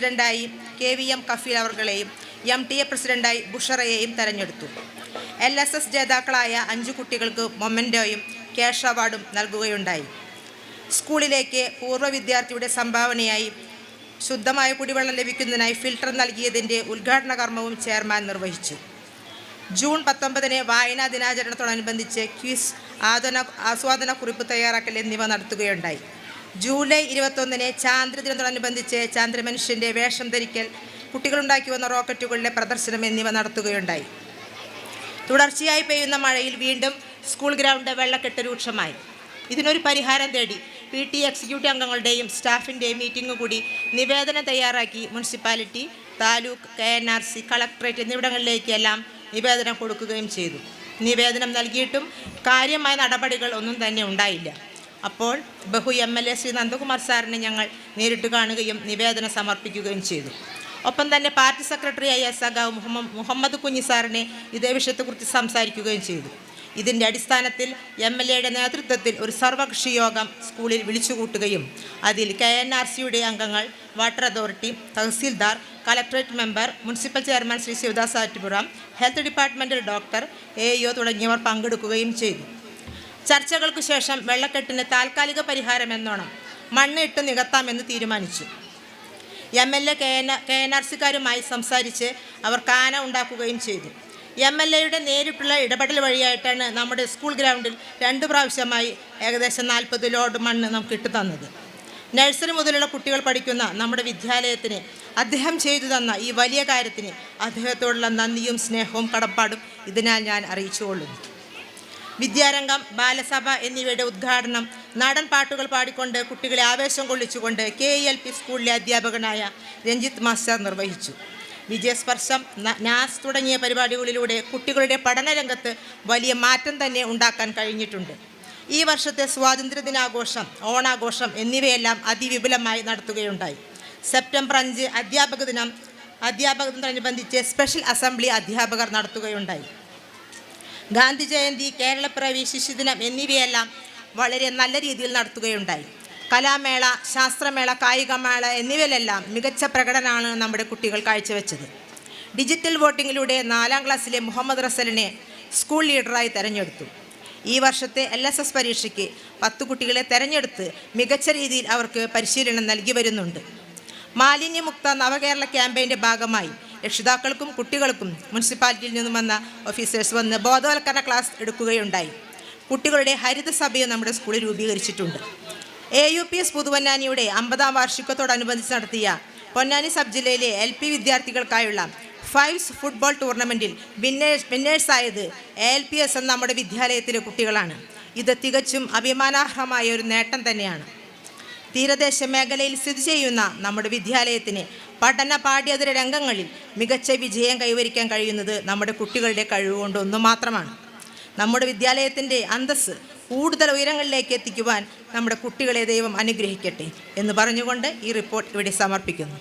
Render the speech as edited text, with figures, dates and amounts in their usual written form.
പ്രസിഡന്റായി KVM കഫീൽ അവർകളെയും MTA പ്രസിഡന്റായി ബുഷറയെയും തെരഞ്ഞെടുത്തു. LSS ജേതാക്കളായ 5 കുട്ടികൾക്ക് മൊമെൻറ്റോയും ക്യാഷ് അവാർഡും നൽകുകയുണ്ടായി. സ്കൂളിലേക്ക് പൂർവ്വ വിദ്യാർത്ഥിയുടെ സംഭാവനയായി ശുദ്ധമായ കുടിവെള്ളം ലഭിക്കുന്നതിനായി ഫിൽട്ടർ നൽകിയതിൻ്റെ ഉദ്ഘാടന കർമ്മവും ചെയർമാൻ നിർവഹിച്ചു. ജൂൺ 19 വായനാ ദിനാചരണത്തോടനുബന്ധിച്ച് ക്വിസ്, ആസ്വാദന കുറിപ്പ് തയ്യാറാക്കൽ എന്നിവ നടത്തുകയുണ്ടായി. ജൂലൈ 21 ചാന്ദ്രദിനത്തോടനുബന്ധിച്ച് ചാന്ദ്രമനുഷ്യൻ്റെ വേഷം ധരിക്കൽ, കുട്ടികളുണ്ടാക്കി വന്ന റോക്കറ്റുകളിലെ പ്രദർശനം എന്നിവ നടത്തുകയുണ്ടായി. തുടർച്ചയായി പെയ്യുന്ന മഴയിൽ വീണ്ടും സ്കൂൾ ഗ്രൗണ്ട് വെള്ളക്കെട്ട് രൂക്ഷമായി. ഇതിനൊരു പരിഹാരം തേടി PT എക്സിക്യൂട്ടീവ് അംഗങ്ങളുടെയും സ്റ്റാഫിൻ്റെയും മീറ്റിംഗ് കൂടി നിവേദനം തയ്യാറാക്കി മുനിസിപ്പാലിറ്റി, താലൂക്ക്, KNRC, കളക്ടറേറ്റ് എന്നിവിടങ്ങളിലേക്കെല്ലാം നിവേദനം കൊടുക്കുകയും ചെയ്തു. നിവേദനം നൽകിയിട്ടും കാര്യമായ നടപടികൾ ഒന്നും തന്നെ ഉണ്ടായില്ല. അപ്പോൾ ബഹു MLA ശ്രീ നന്ദകുമാർ സാറിനെ ഞങ്ങൾ നേരിട്ട് കാണുകയും നിവേദനം സമർപ്പിക്കുകയും ചെയ്തു. ഒപ്പം തന്നെ പാർട്ടി സെക്രട്ടറിയായ സഖാവ് മുഹമ്മദ് കുഞ്ഞി സാറിനെ ഇതേ വിഷയത്തെക്കുറിച്ച് സംസാരിക്കുകയും ചെയ്തു. ഇതിൻ്റെ അടിസ്ഥാനത്തിൽ MLAയുടെ നേതൃത്വത്തിൽ ഒരു സർവകക്ഷി യോഗം സ്കൂളിൽ വിളിച്ചുകൂട്ടുകയും അതിൽ KNRCയുടെ അംഗങ്ങൾ, water authority, tahsildar, collectorate member, municipal chairman Shri Shivadas Attupuram, health departmental doctor, AEO തുടങ്ങിയവർ പങ്കെടുക്കുകയും ചെയ്തു. ചർച്ചകൾക്ക് ശേഷം വെള്ളക്കെട്ടിന് താൽക്കാലിക പരിഹാരം എന്നോണം മണ്ണ് ഇട്ട് നികത്താമെന്ന് തീരുമാനിച്ചു. MLA KNRCക്കാരുമായി സംസാരിച്ച് അവർ കാന ഉണ്ടാക്കുകയും ചെയ്തു. MLAയുടെ നേരിട്ടുള്ള ഇടപെടൽ വഴിയായിട്ടാണ് നമ്മുടെ സ്കൂൾ ഗ്രൗണ്ടിൽ 2 പ്രാവശ്യമായി ഏകദേശം 40 ലോഡ് മണ്ണ് നമുക്ക് ഇട്ടു തന്നത്. നഴ്സറി മുതലുള്ള കുട്ടികൾ പഠിക്കുന്ന നമ്മുടെ വിദ്യാലയത്തിന് അദ്ദേഹം ചെയ്തു തന്ന ഈ വലിയ കാര്യത്തിന് അദ്ദേഹത്തോടുള്ള നന്ദിയും സ്നേഹവും കടപ്പാടും ഇതിനാൽ ഞാൻ അറിയിച്ചുകൊള്ളുന്നു. വിദ്യാരംഗം, ബാലസഭ എന്നിവയുടെ ഉദ്ഘാടനം നാടൻ പാട്ടുകൾ പാടിക്കൊണ്ട് കുട്ടികളെ ആവേശം കൊള്ളിച്ചുകൊണ്ട് KELP സ്കൂളിലെ അധ്യാപകനായ രഞ്ജിത്ത് മാസ്റ്റർ നിർവഹിച്ചു. വിജയസ്പർശം, നാസ് തുടങ്ങിയ പരിപാടികളിലൂടെ കുട്ടികളുടെ പഠനരംഗത്ത് വലിയ മാറ്റം തന്നെ ഉണ്ടാക്കാൻ കഴിഞ്ഞിട്ടുണ്ട്. ഈ വർഷത്തെ സ്വാതന്ത്ര്യദിനാഘോഷം, ഓണാഘോഷം എന്നിവയെല്ലാം അതിവിപുലമായി നടത്തുകയുണ്ടായി. സെപ്റ്റംബർ 5 അധ്യാപക ദിനത്തോടനുബന്ധിച്ച് സ്പെഷ്യൽ അസംബ്ലി അധ്യാപകർ നടത്തുകയുണ്ടായി. ഗാന്ധി ജയന്തി, കേരളപ്പിറവി, ശിശുദിനം എന്നിവയെല്ലാം വളരെ നല്ല രീതിയിൽ നടത്തുകയുണ്ടായി. കലാമേള, ശാസ്ത്രമേള, കായികമേള എന്നിവയിലെല്ലാം മികച്ച പ്രകടനമാണ് നമ്മുടെ കുട്ടികൾ കാഴ്ചവെച്ചത്. ഡിജിറ്റൽ വോട്ടിങ്ങിലൂടെ 4ാം ക്ലാസ്സിലെ മുഹമ്മദ് റസലിനെ സ്കൂൾ ലീഡറായി തെരഞ്ഞെടുത്തു. ഈ വർഷത്തെ LSS പരീക്ഷയ്ക്ക് 10 കുട്ടികളെ തെരഞ്ഞെടുത്ത് മികച്ച രീതിയിൽ അവർക്ക് പരിശീലനം നൽകി വരുന്നുണ്ട്. മാലിന്യമുക്ത നവകേരള ക്യാമ്പയിൻ്റെ ഭാഗമായി രക്ഷിതാക്കൾക്കും കുട്ടികൾക്കും മുനിസിപ്പാലിറ്റിയിൽ നിന്നും വന്ന ഓഫീസേഴ്സ് വന്ന് ബോധവൽക്കരണ ക്ലാസ് എടുക്കുകയുണ്ടായി. കുട്ടികളുടെ ഹരിതസഭയും നമ്മുടെ സ്കൂളിൽ രൂപീകരിച്ചിട്ടുണ്ട്. AUPS പുതുവന്നാനിയുടെ 50ാം വാർഷികത്തോടനുബന്ധിച്ച് നടത്തിയ പൊന്നാനി സബ് ജില്ലയിലെ LP വിദ്യാർത്ഥികൾക്കായുള്ള ഫൈവ്സ് ഫുട്ബോൾ ടൂർണമെൻറ്റിൽ വിന്നേഴ്സായത് ALPS എന്ന നമ്മുടെ വിദ്യാലയത്തിലെ കുട്ടികളാണ്. ഇത് തികച്ചും അഭിമാനാർഹമായ ഒരു നേട്ടം തന്നെയാണ്. തീരദേശ മേഖലയിൽ സ്ഥിതി ചെയ്യുന്ന നമ്മുടെ വിദ്യാലയത്തിന് പഠന പാഠ്യേതര രംഗങ്ങളിൽ മികച്ച വിജയം കൈവരിക്കാൻ കഴിയുന്നത് നമ്മുടെ കുട്ടികളുടെ കഴിവുകൊണ്ടൊന്നു മാത്രമാണ്. നമ്മുടെ വിദ്യാലയത്തിൻ്റെ അന്തസ്സ് കൂടുതൽ ഉയരങ്ങളിലേക്ക് എത്തിക്കുവാൻ നമ്മുടെ കുട്ടികളെ ദൈവം അനുഗ്രഹിക്കട്ടെ എന്ന് പറഞ്ഞുകൊണ്ട് ഈ റിപ്പോർട്ട് ഇവിടെ സമർപ്പിക്കുന്നു.